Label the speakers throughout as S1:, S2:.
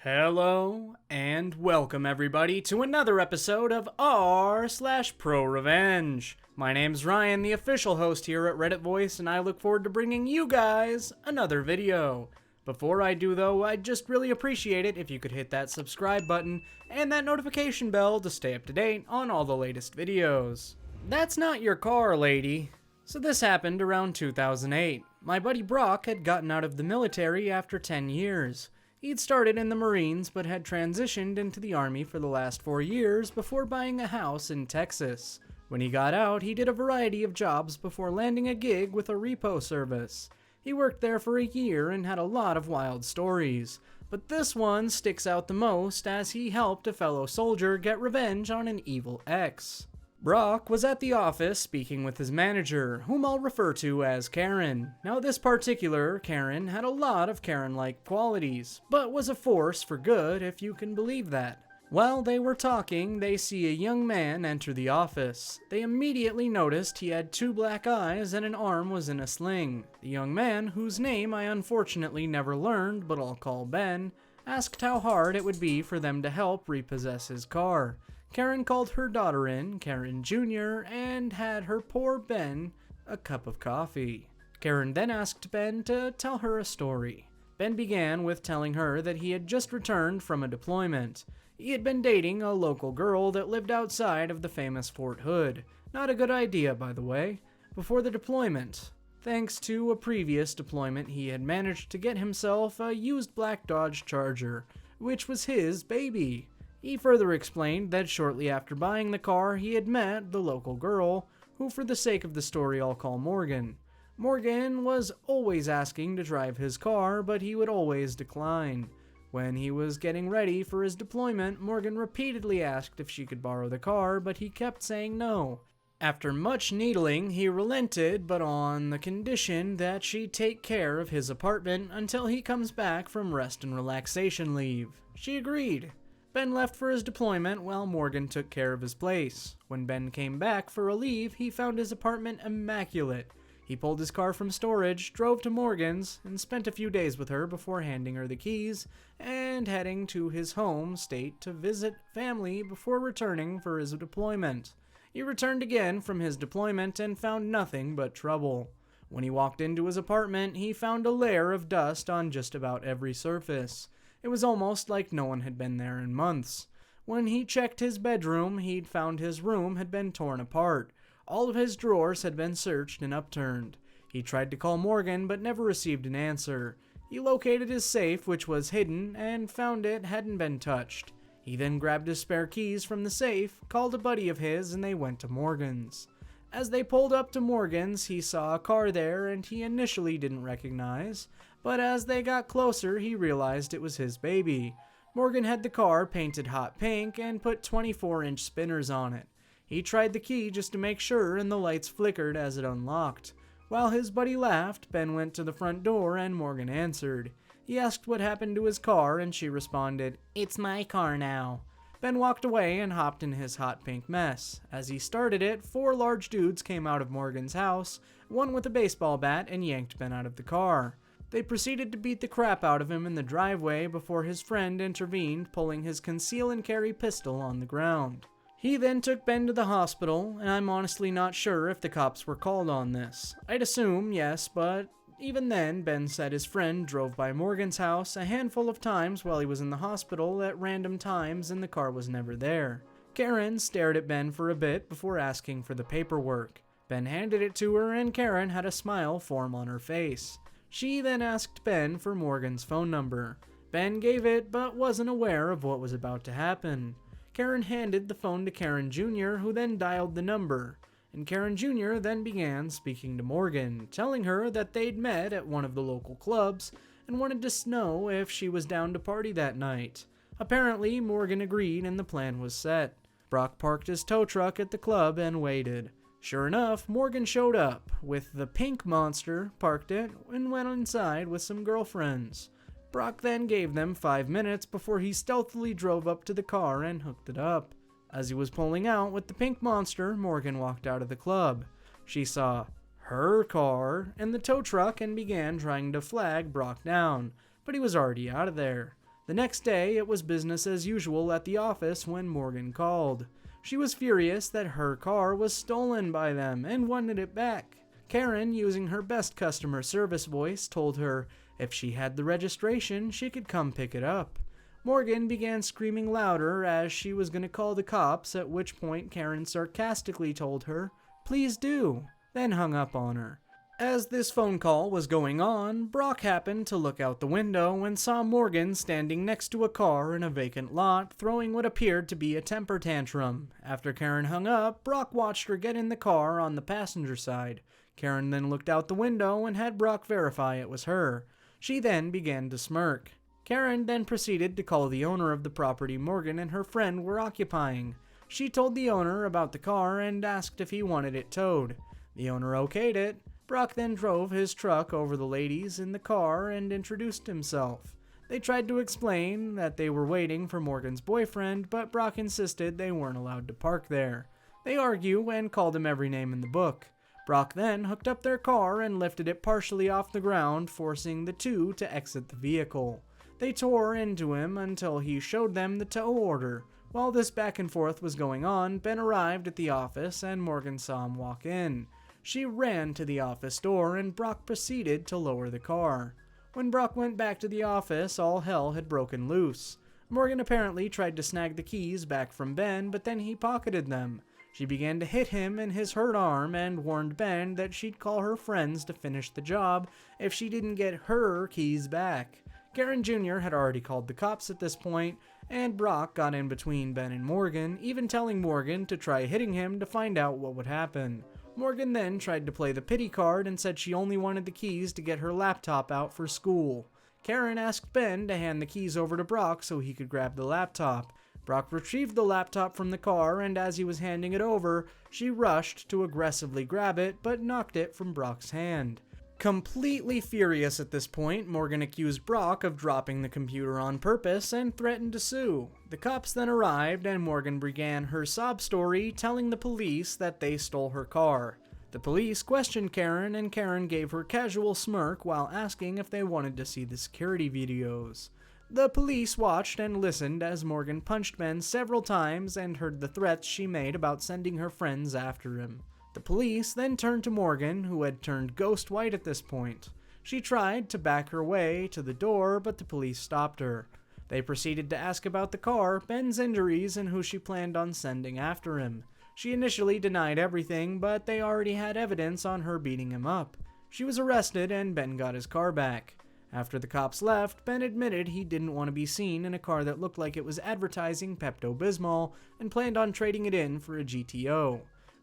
S1: Hello and welcome everybody to another episode of r/ProRevenge. My name's Ryan, the official host here at Reddit Voice, and I look forward to bringing you guys another video. Before I do though, I'd just really appreciate it if you could hit that subscribe button and that notification bell to stay up to date on all the latest videos. That's not your car, lady. So this happened around 2008. My buddy Brock had gotten out of the military after 10 years. He'd started in the Marines but had transitioned into the Army for the last 4 years before buying a house in Texas. When he got out, he did a variety of jobs before landing a gig with a repo service. He worked there for a year and had a lot of wild stories, but this one sticks out the most as he helped a fellow soldier get revenge on an evil ex. Brock was at the office speaking with his manager, whom I'll refer to as Karen. Now this particular Karen had a lot of Karen-like qualities, but was a force for good if you can believe that. While they were talking, they see a young man enter the office. They immediately noticed he had 2 black eyes and an arm was in a sling. The young man, whose name I unfortunately never learned but I'll call Ben, asked how hard it would be for them to help repossess his car. Karen called her daughter in, Karen Jr., and had her poor Ben a cup of coffee. Karen then asked Ben to tell her a story. Ben began with telling her that he had just returned from a deployment. He had been dating a local girl that lived outside of the famous Fort Hood. Not a good idea, by the way. Before the deployment, thanks to a previous deployment, he had managed to get himself a used black Dodge Charger, which was his baby. He further explained that shortly after buying the car, he had met the local girl, who for the sake of the story I'll call Morgan. Morgan was always asking to drive his car, but he would always decline. When he was getting ready for his deployment, Morgan repeatedly asked if she could borrow the car, but he kept saying no. After much needling, he relented, but on the condition that she take care of his apartment until he comes back from rest and relaxation leave. She agreed. Ben left for his deployment while Morgan took care of his place. When Ben came back for a leave, he found his apartment immaculate. He pulled his car from storage, drove to Morgan's, and spent a few days with her before handing her the keys and heading to his home state to visit family before returning for his deployment. He returned again from his deployment and found nothing but trouble. When he walked into his apartment, he found a layer of dust on just about every surface. It was almost like no one had been there in months. When he checked his bedroom, he'd found his room had been torn apart. All of his drawers had been searched and upturned. He tried to call Morgan but never received an answer. He located his safe, which was hidden, and found it hadn't been touched. He then grabbed his spare keys from the safe, called a buddy of his, and they went to Morgan's. As they pulled up to Morgan's, he saw a car there and he initially didn't recognize, but as they got closer, he realized it was his baby. Morgan had the car painted hot pink and put 24-inch spinners on it. He tried the key just to make sure and the lights flickered as it unlocked. While his buddy laughed, Ben went to the front door and Morgan answered. He asked what happened to his car and she responded, "It's my car now." Ben walked away and hopped in his hot pink mess. As he started it, 4 large dudes came out of Morgan's house, one with a baseball bat, and yanked Ben out of the car. They proceeded to beat the crap out of him in the driveway before his friend intervened, pulling his conceal and carry pistol on the ground. He then took Ben to the hospital, and I'm honestly not sure if the cops were called on this. I'd assume yes, but even then, Ben said his friend drove by Morgan's house a handful of times while he was in the hospital at random times and the car was never there. Karen stared at Ben for a bit before asking for the paperwork. Ben handed it to her and Karen had a smile form on her face. She then asked Ben for Morgan's phone number. Ben gave it but wasn't aware of what was about to happen. Karen handed the phone to Karen Jr., who then dialed the number. And Karen Jr. then began speaking to Morgan, telling her that they'd met at one of the local clubs and wanted to know if she was down to party that night. Apparently, Morgan agreed and the plan was set. Brock parked his tow truck at the club and waited. Sure enough, Morgan showed up with the pink monster, parked it, and went inside with some girlfriends. Brock then gave them 5 minutes before he stealthily drove up to the car and hooked it up. As he was pulling out with the pink monster, Morgan walked out of the club. She saw her car and the tow truck and began trying to flag Brock down, but he was already out of there. The next day, it was business as usual at the office when Morgan called. She was furious that her car was stolen by them and wanted it back. Karen, using her best customer service voice, told her if she had the registration, she could come pick it up. Morgan began screaming louder as she was going to call the cops, at which point Karen sarcastically told her, "Please do," then hung up on her. As this phone call was going on, Brock happened to look out the window and saw Morgan standing next to a car in a vacant lot, throwing what appeared to be a temper tantrum. After Karen hung up, Brock watched her get in the car on the passenger side. Karen then looked out the window and had Brock verify it was her. She then began to smirk. Karen then proceeded to call the owner of the property Morgan and her friend were occupying. She told the owner about the car and asked if he wanted it towed. The owner okayed it. Brock then drove his truck over the ladies in the car and introduced himself. They tried to explain that they were waiting for Morgan's boyfriend, but Brock insisted they weren't allowed to park there. They argue and called him every name in the book. Brock then hooked up their car and lifted it partially off the ground, forcing the two to exit the vehicle. They tore into him until he showed them the tow order. While this back and forth was going on, Ben arrived at the office and Morgan saw him walk in. She ran to the office door and Brock proceeded to lower the car. When Brock went back to the office, all hell had broken loose. Morgan apparently tried to snag the keys back from Ben, but then he pocketed them. She began to hit him in his hurt arm and warned Ben that she'd call her friends to finish the job if she didn't get her keys back. Karen Jr. had already called the cops at this point, and Brock got in between Ben and Morgan, even telling Morgan to try hitting him to find out what would happen. Morgan then tried to play the pity card and said she only wanted the keys to get her laptop out for school. Karen asked Ben to hand the keys over to Brock so he could grab the laptop. Brock retrieved the laptop from the car, and as he was handing it over, she rushed to aggressively grab it, but knocked it from Brock's hand. Completely furious at this point, Morgan accused Brock of dropping the computer on purpose and threatened to sue. The cops then arrived and Morgan began her sob story, telling the police that they stole her car. The police questioned Karen and Karen gave her casual smirk while asking if they wanted to see the security videos. The police watched and listened as Morgan punched Ben several times and heard the threats she made about sending her friends after him. The police then turned to Morgan, who had turned ghost white at this point. She tried to back her way to the door, but the police stopped her. They proceeded to ask about the car, Ben's injuries, and who she planned on sending after him. She initially denied everything, but they already had evidence on her beating him up. She was arrested and Ben got his car back. After the cops left, Ben admitted he didn't want to be seen in a car that looked like it was advertising Pepto-Bismol and planned on trading it in for a GTO.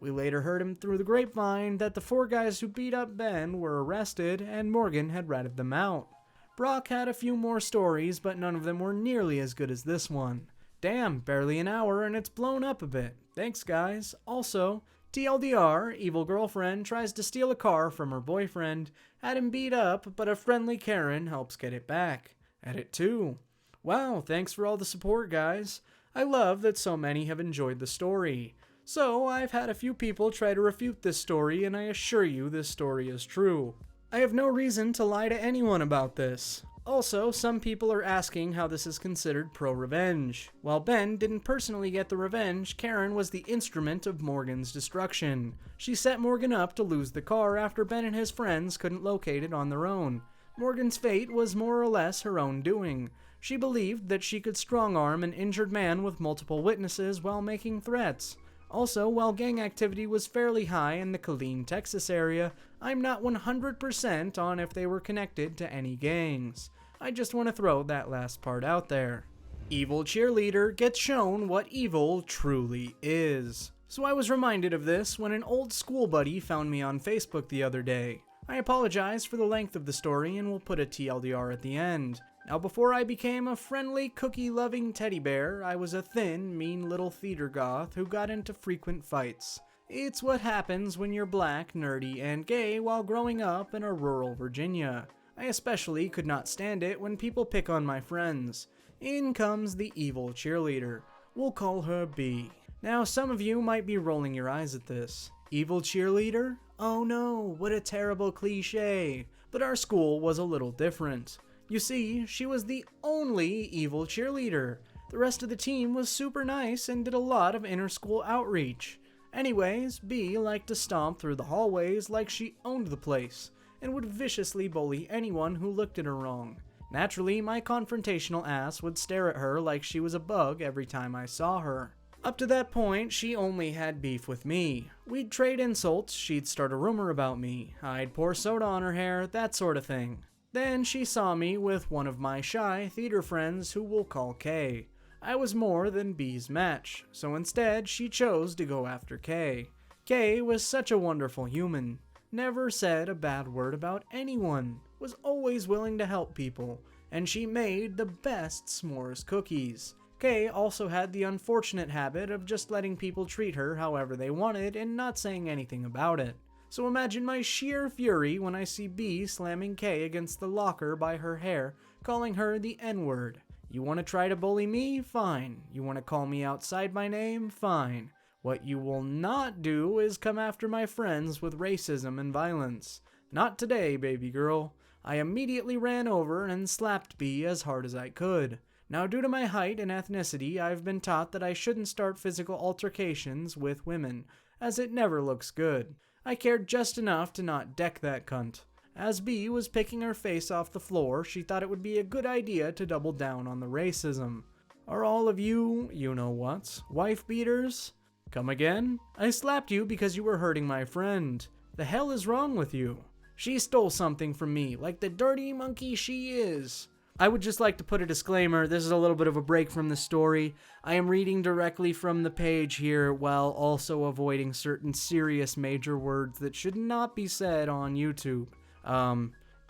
S1: We later heard him through the grapevine that the 4 guys who beat up Ben were arrested and Morgan had ratted them out. Brock had a few more stories, but none of them were nearly as good as this one. Damn, barely an hour and it's blown up a bit. Thanks guys. Also, TLDR, evil girlfriend tries to steal a car from her boyfriend, had him beat up, but a friendly Karen helps get it back. Edit 2. Wow, thanks for all the support guys. I love that so many have enjoyed the story. So, I've had a few people try to refute this story, and I assure you this story is true. I have no reason to lie to anyone about this. Also, some people are asking how this is considered pro-revenge. While Ben didn't personally get the revenge, Karen was the instrument of Morgan's destruction. She set Morgan up to lose the car after Ben and his friends couldn't locate it on their own. Morgan's fate was more or less her own doing. She believed that she could strong-arm an injured man with multiple witnesses while making threats. Also, while gang activity was fairly high in the Killeen, Texas area, I'm not 100% on if they were connected to any gangs. I just want to throw that last part out there. Evil cheerleader gets shown what evil truly is. So I was reminded of this when an old school buddy found me on Facebook the other day. I apologize for the length of the story and will put a TLDR at the end. Now, before I became a friendly, cookie-loving teddy bear, I was a thin, mean little theater goth who got into frequent fights. It's what happens when you're black, nerdy, and gay while growing up in a rural Virginia. I especially could not stand it when people pick on my friends. In comes the evil cheerleader. We'll call her B. Now, some of you might be rolling your eyes at this. Evil cheerleader? Oh no, what a terrible cliche. But our school was a little different. You see, she was the only evil cheerleader. The rest of the team was super nice and did a lot of inter-school outreach. Anyways, B liked to stomp through the hallways like she owned the place, and would viciously bully anyone who looked at her wrong. Naturally, my confrontational ass would stare at her like she was a bug every time I saw her. Up to that point, she only had beef with me. We'd trade insults, she'd start a rumor about me, I'd pour soda on her hair, that sort of thing. Then she saw me with one of my shy theater friends who we'll call K. I was more than B's match, so instead she chose to go after K. K was such a wonderful human. Never said a bad word about anyone, was always willing to help people, and she made the best s'mores cookies. Kay also had the unfortunate habit of just letting people treat her however they wanted and not saying anything about it. So imagine my sheer fury when I see B slamming Kay against the locker by her hair, calling her the N-word. You want to try to bully me? Fine. You want to call me outside my name? Fine. What you will not do is come after my friends with racism and violence. Not today, baby girl. I immediately ran over and slapped B as hard as I could. Now, due to my height and ethnicity, I've been taught that I shouldn't start physical altercations with women, as it never looks good. I cared just enough to not deck that cunt. As B was picking her face off the floor, she thought it would be a good idea to double down on the racism. Are all of you, you-know-whats, wife beaters? Come again? I slapped you because you were hurting my friend. The hell is wrong with you? She stole something from me, like the dirty monkey she is. I would just like to put a disclaimer, this is a little bit of a break from the story. I am reading directly from the page here while also avoiding certain serious major words that should not be said on YouTube.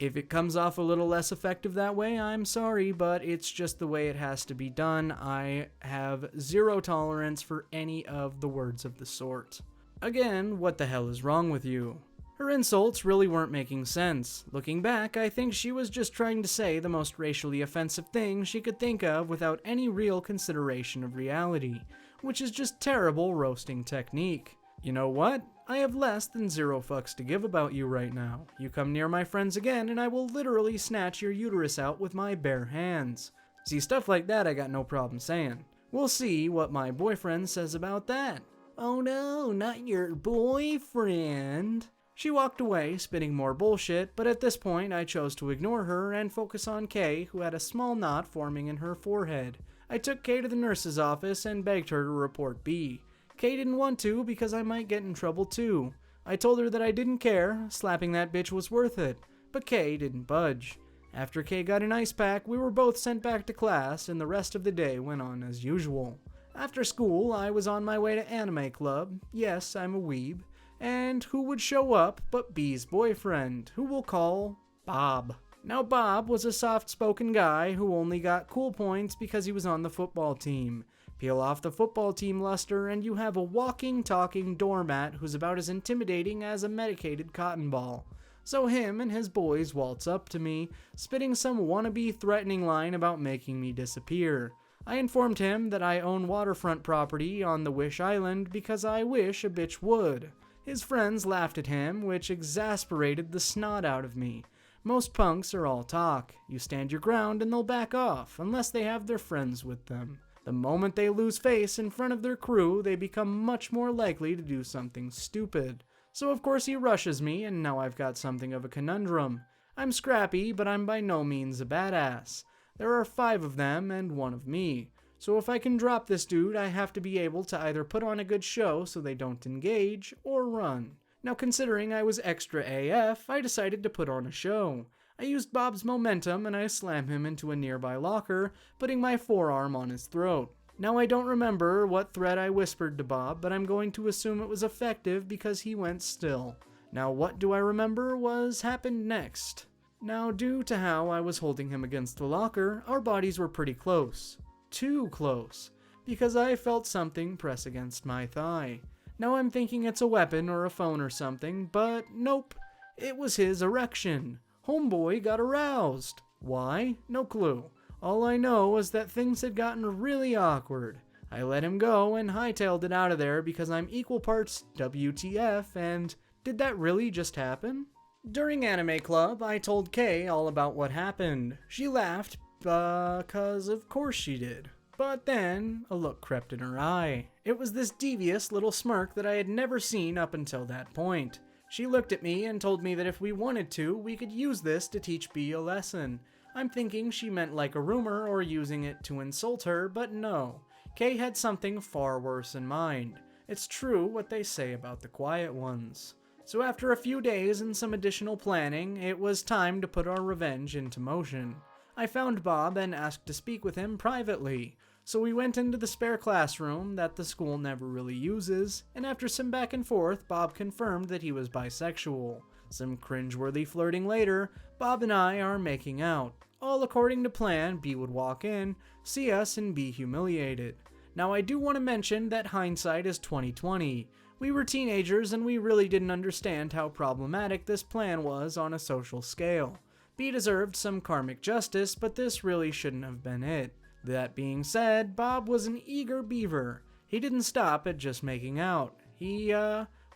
S1: If it comes off a little less effective that way, I'm sorry, but it's just the way it has to be done. I have zero tolerance for any of the words of the sort. Again, what the hell is wrong with you? Her insults really weren't making sense. Looking back, I think she was just trying to say the most racially offensive thing she could think of without any real consideration of reality, which is just terrible roasting technique. You know what? I have less than 0 fucks to give about you right now. You come near my friends again and I will literally snatch your uterus out with my bare hands. See, stuff like that I got no problem saying. We'll see what my boyfriend says about that. Oh no, not your boyfriend. She walked away, spitting more bullshit, but at this point I chose to ignore her and focus on Kay, who had a small knot forming in her forehead. I took Kay to the nurse's office and begged her to report B. Kay didn't want to because I might get in trouble too. I told her that I didn't care, slapping that bitch was worth it, but Kay didn't budge. After Kay got an ice pack, we were both sent back to class and the rest of the day went on as usual. After school, I was on my way to anime club. Yes, I'm a weeb. And who would show up but B's boyfriend, who we'll call Bob. Now Bob was a soft-spoken guy who only got cool points because he was on the football team. Peel off the football team luster and you have a walking, talking doormat who's about as intimidating as a medicated cotton ball. So him and his boys waltz up to me, spitting some wannabe threatening line about making me disappear. I informed him that I own waterfront property on the Wish Island because I wish a bitch would. His friends laughed at him, which exasperated the snot out of me. Most punks are all talk. You stand your ground and they'll back off, unless they have their friends with them. The moment they lose face in front of their crew, they become much more likely to do something stupid. So of course he rushes me, and now I've got something of a conundrum. I'm scrappy, but I'm by no means a badass. There are 5 of them and 1 of me. So if I can drop this dude, I have to be able to either put on a good show so they don't engage, or run. Now considering I was extra AF, I decided to put on a show. I used Bob's momentum and I slammed him into a nearby locker, putting my forearm on his throat. Now I don't remember what threat I whispered to Bob, but I'm going to assume it was effective because he went still. Now what do I remember was happened next. Now due to how I was holding him against the locker, our bodies were pretty close. Too close, because I felt something press against my thigh. Now I'm thinking it's a weapon or a phone or something, but nope, it was his erection. Homeboy got aroused. Why? No clue. All I know is that things had gotten really awkward. I let him go and hightailed it out of there because I'm equal parts WTF and did that really just happen? During Anime Club, I told Kay all about what happened. She laughed, because of course she did. But then, a look crept in her eye. It was this devious little smirk that I had never seen up until that point. She looked at me and told me that if we wanted to, we could use this to teach Bea a lesson. I'm thinking she meant like a rumor or using it to insult her, but no. Kay had something far worse in mind. It's true what they say about the quiet ones. So after a few days and some additional planning, it was time to put our revenge into motion. I found Bob and asked to speak with him privately. So we went into the spare classroom that the school never really uses, and after some back and forth, Bob confirmed that he was bisexual. Some cringeworthy flirting later, Bob and I are making out. All according to plan, Bea would walk in, see us, and be humiliated. Now I do want to mention that hindsight is 20/20. We were teenagers and we really didn't understand how problematic this plan was on a social scale. Bea deserved some karmic justice, but this really shouldn't have been it. That being said, Bob was an eager beaver. He didn't stop at just making out. He,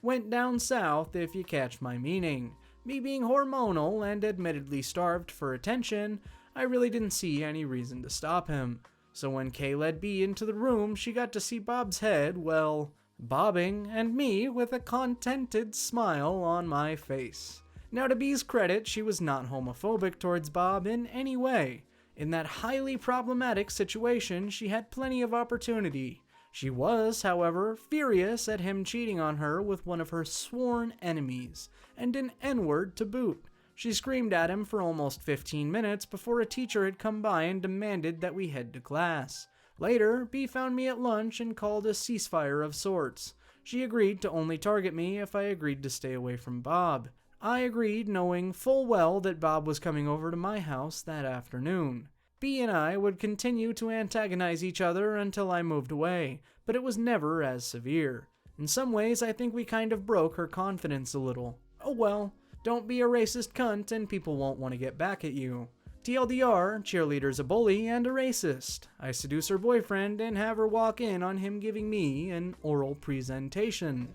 S1: went down south, if you catch my meaning. Me being hormonal and admittedly starved for attention, I really didn't see any reason to stop him. So when Kay led Bea into the room, she got to see Bob's head, well, bobbing, and me with a contented smile on my face. Now to Bea's credit, she was not homophobic towards Bob in any way. In that highly problematic situation, she had plenty of opportunity. She was, however, furious at him cheating on her with one of her sworn enemies, and an N-word to boot. She screamed at him for almost 15 minutes before a teacher had come by and demanded that we head to class. Later, Bea found me at lunch and called a ceasefire of sorts. She agreed to only target me if I agreed to stay away from Bob. I agreed, knowing full well that Bob was coming over to my house that afternoon. Bea and I would continue to antagonize each other until I moved away, but it was never as severe. In some ways, I think we kind of broke her confidence a little. Oh well, don't be a racist cunt and people won't want to get back at you. TLDR, cheerleader's a bully and a racist. I seduce her boyfriend and have her walk in on him giving me an oral presentation.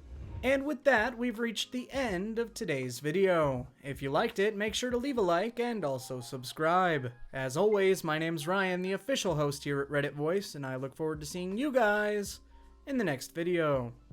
S1: And with that, we've reached the end of today's video. If you liked it, make sure to leave a like and also subscribe. As always, my name's Ryan, the official host here at Reddit Voice, and I look forward to seeing you guys in the next video.